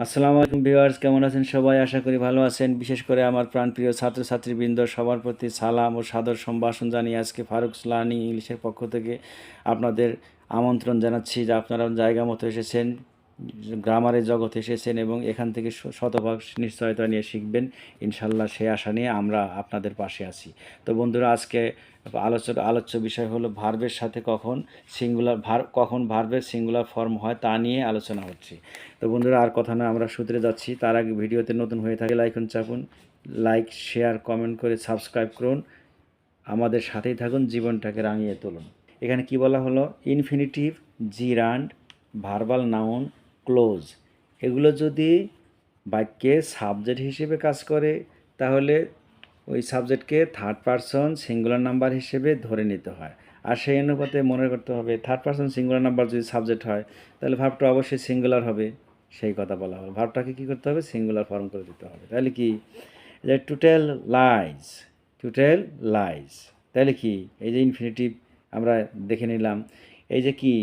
আসসালামু আলাইকুম ভিউয়ার্স, কেমন আছেন সবাই? আশা করি ভালো আছেন। বিশেষ করে আমার প্রাণপ্রিয় ছাত্রছাত্রীবৃন্দ সবার প্রতি সালাম ও সাদর সম্ভাষণ জানিয়ে আজকে ফারুকস লার্নিং ইংলিশের পক্ষ থেকে আপনাদের আমন্ত্রণ জানাচ্ছি যে আপনারা জায়গা মতো এসেছেন, গ্রামারের জগতে এসেছেন এবং এখান থেকে শতভাগ নিশ্চয়তা নিয়ে শিখবেন ইনশাল্লাহ। সেই আশা নিয়ে আমরা আপনাদের পাশে আছি। তো বন্ধুরা, আজকে আলোচ্য বিষয় হলো ভার্বের সাথে কখন ভার্বের সিঙ্গুলার ফর্ম হয় তা নিয়ে আলোচনা হচ্ছে। তো বন্ধুরা, আর কথা না, আমরা সূত্রে যাচ্ছি। তার আগে ভিডিওতে নতুন হয়ে থাকে লাইকন চাপুন, লাইক শেয়ার কমেন্ট করে সাবস্ক্রাইব করুন, আমাদের সাথেই থাকুন, জীবনটাকে রাঙিয়ে তুলুন। এখানে কি বলা হলো? ইনফিনিটিভ, জিরান্ড, ভার্বাল নাউন, ক্লোজ, এগুলো যদি বাক্যে সাবজেক্ট হিসেবে কাজ করে তাহলে ওই সাবজেক্টকে থার্ড পারসন সিঙ্গুলার নাম্বার হিসেবে ধরে নিতে হয়। আর সেই অনুপাতে মনে করতে হবে থার্ড পারসন সিঙ্গুলার নাম্বার যদি সাবজেক্ট হয় তাহলে ভার্বটা অবশ্যই সিঙ্গুলার হবে। সেই কথা বলা হবে। ভার্বটাকে কী করতে হবে? সিঙ্গুলার ফর্ম করে দিতে হবে। তাহলে কি যে to tell lies, to tell lies, তাহলে কি এই যে ইনফিনিটিভ আমরা দেখে নিলাম। এই যে কি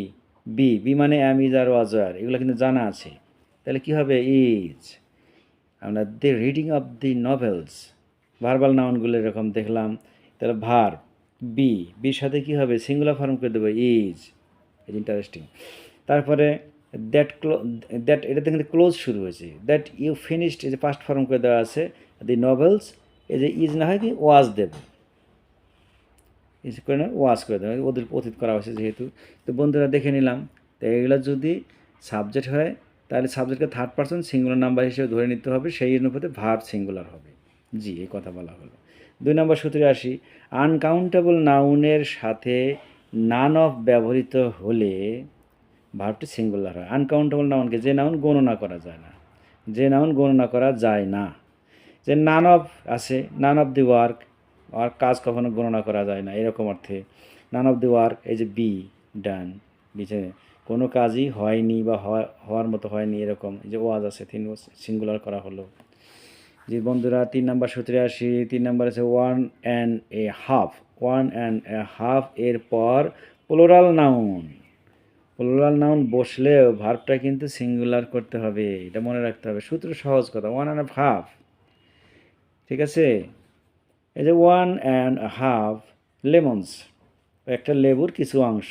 বি মানে অ্যাম, ইজ, আর, ওয়াজ, আর, এগুলো কিন্তু জানা আছে। তাহলে কি হবে? ইজ। আমরা the reading of the novels, verbal নাউনগুলো এরকম দেখলাম। তাহলে ভার্ব বির সাথে কী হবে? সিঙ্গুলার ফর্ম করে দেবো, ইজ। Is interesting. তারপরে দ্যাট এটাতে কিন্তু ক্লোজ শুরু হয়েছে। দ্যাট ইউ ফিনিশড, এই যে পাস্ট ফর্ম করে দেওয়া আছে। দি নভেলস, এই যে ইজ না হয় কি ওয়াজ দেব, ইজ করে না ওয়াজ করে দেবো, ওদের অতীত করা হয়েছে যেহেতু। তো বন্ধুরা দেখে নিলাম। তো এগুলো যদি সাবজেক্ট হয় তাহলে সাবজেক্টকে থার্ড পারসন সিঙ্গুলার নাম্বার হিসেবে ধরে নিতে হবে, সেই অনুপাতে ভার্ব সিঙ্গুলার হবে। জি, এই কথা বলা হলো। 2 নম্বর সূত্রে আসি। আনকাউন্টেবল নাউনের সাথে নান অফ ব্যবহৃত হলে ভার্বটি সিঙ্গুলার হয়। আনকাউন্টেবল নাউনকে, যে নাউন গণনা করা যায় না, যে নাউন গণনা করা যায় না, যে নান অফ আছে, নান অফ দি ওয়ার্ক, আর কাজ কখনো গণনা করা যায় না, এরকম অর্থে নান অফ দি ওয়ার্ক। এই যে বি ডান, নিচে কোনো কাজই হয়নি বা হওয়ার মতো হয়নি, এরকম। এই যে ওয়াজ আছে, সিঙ্গুলার করা হলো। যে বন্ধুরা 3 নম্বর সূত্রে আসি। 3 নম্বর আছে one and a half. One and a half এর পর প্লুরাল নাউন, প্লুরাল নাউন বসলেও ভার্বটা কিন্তু সিঙ্গুলার করতে হবে, এটা মনে রাখতে হবে। সূত্র সহজ কথা, ওয়ান অ্যান্ড হাফ, ঠিক আছে। এই যে ওয়ান অ্যান্ড হাফ লেমনস, একটা লেবুর কিছু অংশ,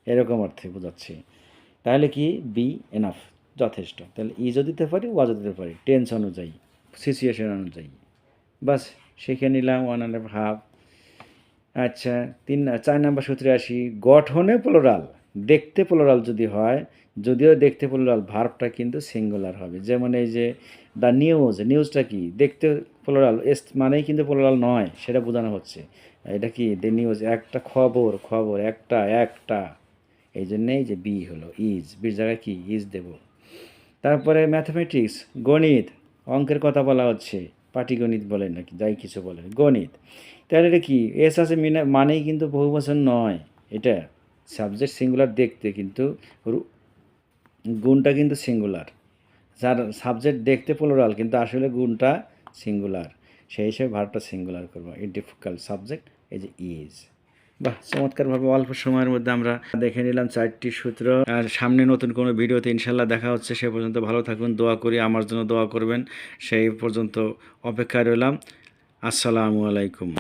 এরকম অর্থে বোঝাচ্ছি। তাহলে কি বি এনাফ, যথেষ্ট। তাহলে ইজও দিতে পারি, ওয়াজও দিতে পারি, টেন্স অনুযায়ী, সিচুয়েশন অনুযায়ী। বাস শিখে নিলাম ওয়ান অ্যান্ড হাফ। আচ্ছা, 4 নম্বর সূত্রে আসি। গঠনে প্লুরাল, দেখতে প্লুরাল যদি হয়, যদিও দেখতে প্লুরাল, ভার্বটা কিন্তু সিঙ্গুলার হবে। যেমন এই যে দ্য নিউজ, নিউজটা কি দেখতে প্লুরাল, এস মানেই কিন্তু প্লুরাল নয়, সেটা বোঝানো হচ্ছে। এটা কি দ্য নিউজ, একটা খবর, খবর একটা, একটা, এই জন্যেই যে বি হলো ইজ, বির জায়গায় কি ইজ দেব। তারপরে ম্যাথমেটিক্স, গণিত, অঙ্কের কথা বলা হচ্ছে, পাটিগণিত বলেন নাকি যাই কিছু বলেন, গণিত। তাহলে এটা কি এস আছে মানেই কিন্তু বহুবচন নয়, এটা সাবজেক্ট সিঙ্গুলার দেখতে, কিন্তু গুণটা কিন্তু সিঙ্গুলার। যার সাবজেক্ট দেখতে প্লুরাল কিন্তু আসলে গুণটা সিঙ্গুলার, সেই হিসেবে ভার্বটা সিঙ্গুলার করবো। এই ডিফিকাল্ট সাবজেক্ট, এই যে ইজ। বাহ, চমৎকারভাবে অল্প সময়ের মধ্যে আমরা দেখে নিলাম 4টি সূত্র। আর সামনে নতুন কোনো ভিডিওতে ইনশাল্লাহ দেখা হচ্ছে। সে পর্যন্ত ভালো থাকুন, দোয়া করি, আমার জন্য দোয়া করবেন। সেই পর্যন্ত অপেক্ষায় রইলাম। আসসালামু আলাইকুম।